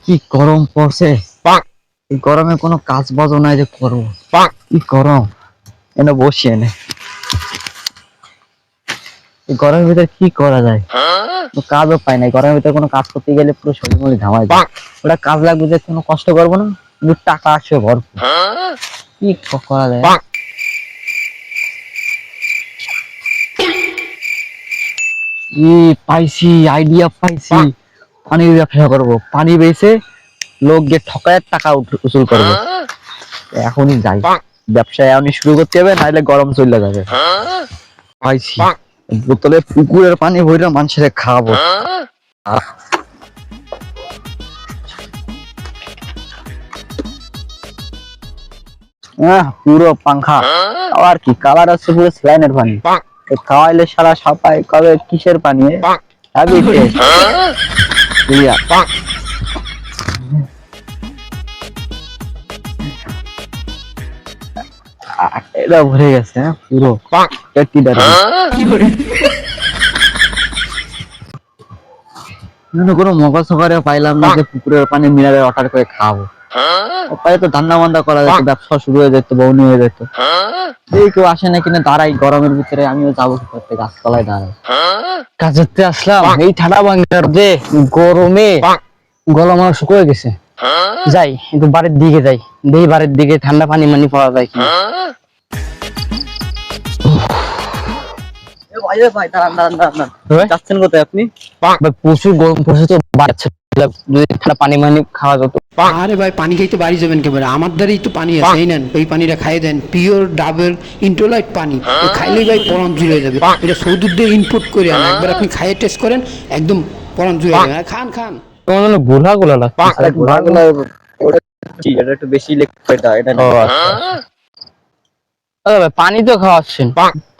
কি গরম পড়ছে, এই গরমে কোনো কাজ বাজ নাই যে করবো। কি গরম, এনে বসি এনে এই গরমের ভিতরে কি করা যায়, কাজও পাই নাই। গরমের ভিতরে কোনো কাজ করতে গেলে পুরো শরীর মধ্যে ঘামাই যায়। ওটা কাজ লাগবে যে কোনো কষ্ট করবো না, কিন্তু টাকা আসবে ভরপুর। কি করা যায়? পাইছি, আইডিয়া পাইছি। পানির ব্যবসা করবো, পানি বেচে লোক গিয়ে ঠকায় টাকা উসুল করবো। এখনই যাই, ব্যবসা এখনই শুরু করতে হবে, নাহলে গরম চলে যাবে। পাইছি, বোতলে পুকুরের পানি ভরে মানুষের খাওয়াবো। পুরো পাংখা, আর কি কালার আছে পুরো স্লাইনের পানি। খাওয়াইলে সারা সাপাই কবে কিসের পানি? এটা ভরে গেছে পুরো কোনো মগজ সকারে পাইলাম না যে পুকুরের পানি মিনারেল ওয়াটার করে খাবো। ওপারে তো ধান্দা বান্দা করা যেত, ব্যবসা শুরু হয়ে যেত, বউনি হয়ে যেত। এই কেউ আসে না কিনা দাঁড়াই গরমের ভিতরে, আমিও যাবো কি করতে, গাছতলায় দাঁড়াই। কাজেতে আসলাম এই ঠান্ডা বাংলার যে গরমে গলা আমার শুকিয়ে গেছে। যাই একটু বাড়ির দিকে যাই, দেখি বাড়ির দিকে ঠান্ডা পানি মানি পাওয়া যায় কি। যাচ্ছেন কোথায় আপনি? প্রচুর গরম পড়ছে তো, ঠান্ডা পানি মানি খাওয়া যেত। আরে ভাই পানি খাইতে বাড়ি যাবেন কেবল, আমার দ্বারাই তো পানি আছে, এই নেন এই পানিটা খাইয়ে দেন, পিওর ডাবল ইন্টোলাইট পানি। খাইলেই ভাই পরান জুড়ে যাবে। এটা সৌদি দিয়ে ইম্পোর্ট করে আনা, একবার আপনি খাইয়ে টেস্ট করেন, একদম পরান জুড়ে যাবে। খান খান। তোমার গোলা গোলা লাগছে, গোলা গোলা এটা একটু বেশি লেখা এটা। পানি তো খাওয়াচ্ছেন,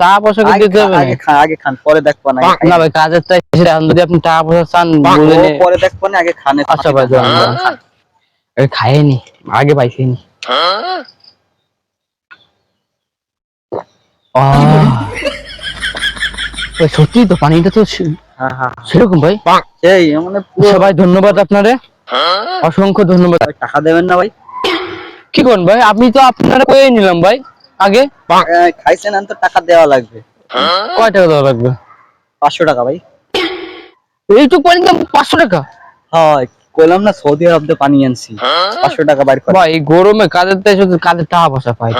টাকা পয়সা দিতে হবে। আগে খান পরে দেখবো না। না ভাই কাজের চাই, যদি আপনি টাকা পয়সা চান পরে দেখবো না, আগে খান। আচ্ছা ভাই খাইনি, আগে পাইছিনি। সত্যি তো পানিটা তো সেরকম ভাই। সবাই ধন্যবাদ আপনারে, অসংখ্য ধন্যবাদ। টাকা দেবেন না ভাই? কি করেন ভাই, আপনি তো আপনারা কয়ে নিলাম ভাই আগে। খাইছেন তো টাকা দেওয়া লাগবে। কয় টাকা দেওয়া লাগবে? 500 টাকা ভাই। এইটুকু পানি দাম 500 টাকা? হয় কইলাম না, সৌদি আরব থেকে পানি আনছি, 500 টাকা বাইর করে। ভাই গরমে কাজের তাই শুধু কাজের টাকা পয়সা পাই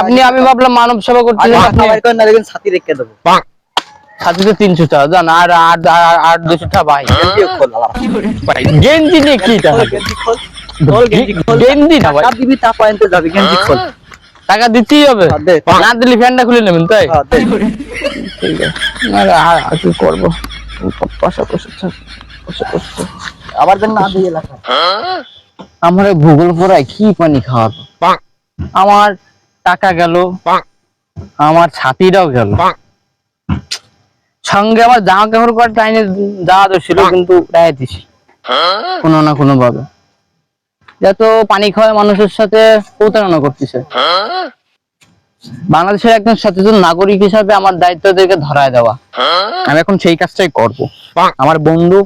আপনি। আমি ভাবলাম মানব সেবা করতে, আপনি বাইর করেন না, দেখেন ছাতি রেখে দেবো। ছাতিতে 300 টাকা জান, আর 200 টাকা ভাই। গেঞ্জি নিয়ে কি টাকা? গেঞ্জি না ভাই, দিবি তা পাইতে যাবে, গেঞ্জি খোল। টাকা দিতেই হবে, না দিলে ফ্যানটা খুলে নেবেন তাই? ঠিক আছে, আর কি করবো, আবার না দিয়ে আমার ভূগোল পড়ায় কি পানি খাওয়াবো। আমার টাকা গেল, আমার ছাতিটাও গেল, সঙ্গে আবার জামা কাপড় করার টাইমে যাওয়া তো ছিল, কিন্তু রায় দিছি কোনো না কোনো ভাবে। যত পানি খাওয়া মানুষের সাথে প্রতারণা করতেছে। বাংলাদেশের একজন সচেতন নাগরিক হিসাবে আমার দায়িত্ব থেকে ধরায় দেওয়া, আমি এখন সেই কাজটাই করব। আমার বন্ধু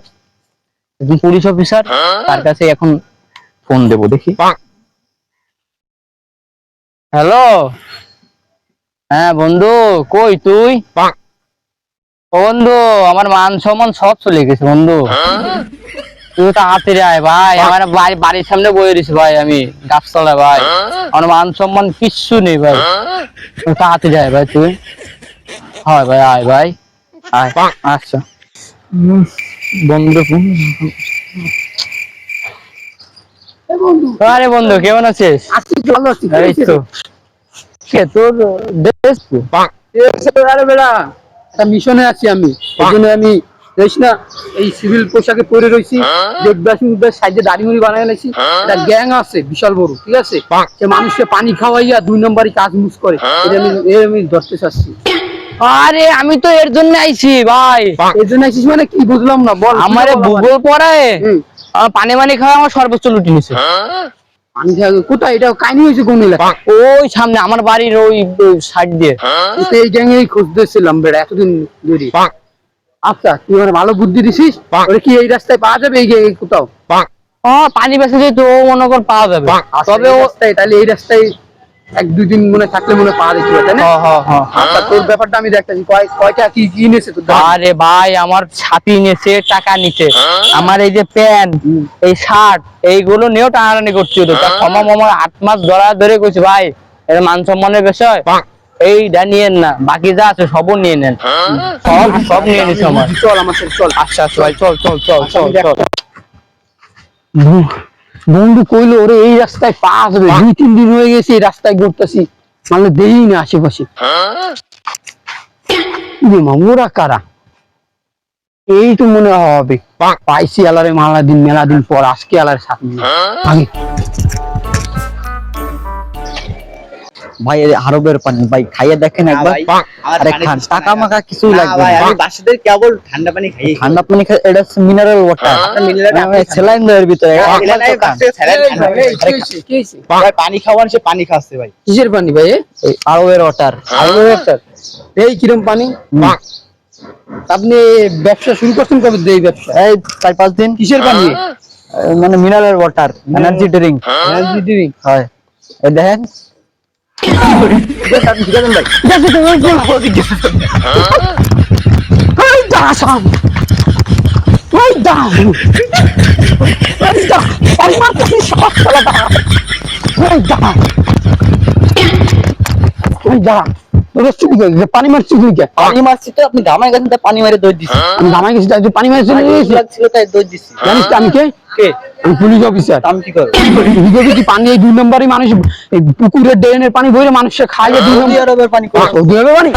একজন পুলিশ অফিসার, তার কাছে এখন ফোন দেব, দেখি। হ্যালো, হ্যাঁ বন্ধু, কই তুই? বন্ধু আমার মান সম্মান সব চলে গেছে বন্ধু, তুই তাড়াতাড়ি আয় ভাই। আমার বাড়ির সামনে বয়ে রয়েছে ভাই, আমি গাছতলা ভাই, আমার মান সম্মান কিচ্ছু নেই ভাই। তুই তাড়াতাড়ি আয় ভাই, তুই। হয় ভাই, আয় ভাই, আয়। আচ্ছা বন্ধু, আরে বন্ধু কেমন আছিস? তোর একটা মিশনে আছি আমি, এই জন্য আমি না এই সিভিল পোশাকে পরে রয়েছি। সাইডে দাড়িমুড়ি বানাই নিয়েছি, একটা গ্যাং আছে বিশাল বড়, ঠিক আছে? সে মানুষকে পানি খাওয়াইয়া 2 নম্বরই কাজ মুস করে, আমি ধরতে চাচ্ছি। আরে আমি তো এর জন্য আইছি ভাই। এর জন্য আইছিস মানে কি বুঝলাম না, বল। আমার ভূগোল পড়ায় পানি মানি খাওয়া আমার সর্বোচ্চ লুটি নিছে। পানি খাওয়া কোথায়? এটা কাহিনী হয়েছে কোন এলাকা? ওই সামনে আমার বাড়ির ওই সাইড দিয়ে। এই গ্যাং এই খোঁজ দিয়েছিলাম বেড়া এতদিন ধরে। আচ্ছা তুই মানে ভালো বুদ্ধি দিছিস, ওরে কি এই রাস্তায় পাওয়া যাবে এই কোথাও? পানি বেচে যেত ও মনে কর পাওয়া যাবে, তবে ও রাস্তায়, তাহলে এই রাস্তায় 1-2 দিন মনে থাকলে মনে পাওয়া যেত, তাই না? আচ্ছা তোর ব্যাপারটা আমি দেখতেছি, কয়টা কি কি নিয়েছে তোর দাদা? আরে ভাই আমার ছাতি নিয়েছে, টাকা নিচে, আমার এই যে প্যান্ট, এই শার্ট, এইগুলো নিয়েও টানাটানি করছিল। তার ক্ষমা মামা 8 মাস ধরে কইছে ভাই এটা মান সম্মানের বিষয়, এইটা নিয়েন না, বাকি যা আছে সবও নিয়ে নেন। সব নিয়ে নিছে আমার। চল আমার সাথে চল। আচ্ছা আচ্ছা ভাই চল চল চল চল চল। বন্ধু কইলো ওরে এই রাস্তায় পাওয়া যাবে, 2-3 দিন হয়ে গেছে এই রাস্তায় ঘুরতেছি, মানে দেই না আশেপাশে। ওরা কারা? এই তো মনে হবে পাইছি আলারে মেলা দিন পর, আজকে আলারে সাথে আগে ভাই আরবের পানি ভাই খাইয়ে দেখেন একবার। আরে খান, টাকা মাকা কিছুই লাগবে না আমি বাসীদের কেবল ঠান্ডা পানি খাই। ঠান্ডা পানি খাই, এটা মিনারেল ওয়াটার, স্যালাইন এর ভিতরে পানি খাওয়ান, সে পানি খাচ্ছে ভাই। কিসের পানি ভাই? আরবের ওয়াটার। এই কিরম পানি? আপনি ব্যবসা শুরু করছেন কবে? এই ব্যবসা এই 4-5 দিন। কিসের পানি? মানে mineral water, energy drink. Energy drink হয় এই দেখেন। পানি মারছি পানি মারছি তো, আপনি ধামাই গেছেন তাই পানি মেরে দৌড় দিছি। আমি ধামাই গেছি তাই তুই পানি মারছি। লাগছিল তাই দৌড় দিছি। জানিস তো আমি কে? আমি পুলিশ অফিসার। আমি কি করব? যদি পানি এই 2 নম্বরই মানুষ এই পুকুরের ড্রেনের পানি বইরে মানুষে খায়, 2 সৌদি নম্বর আরবের পানি কোথায়? সৌদি আরবের পানি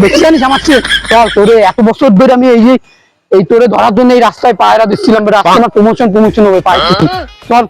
দেখছি জানিস আমার চেয়ে। চল তোরে এত বছর ধরে আমি এই যে এই তোরে ধরার জন্য এই রাস্তায় পায়রা দিচ্ছিলাম, রাস্তা আমার প্রমোশন হবে পাইছি। চল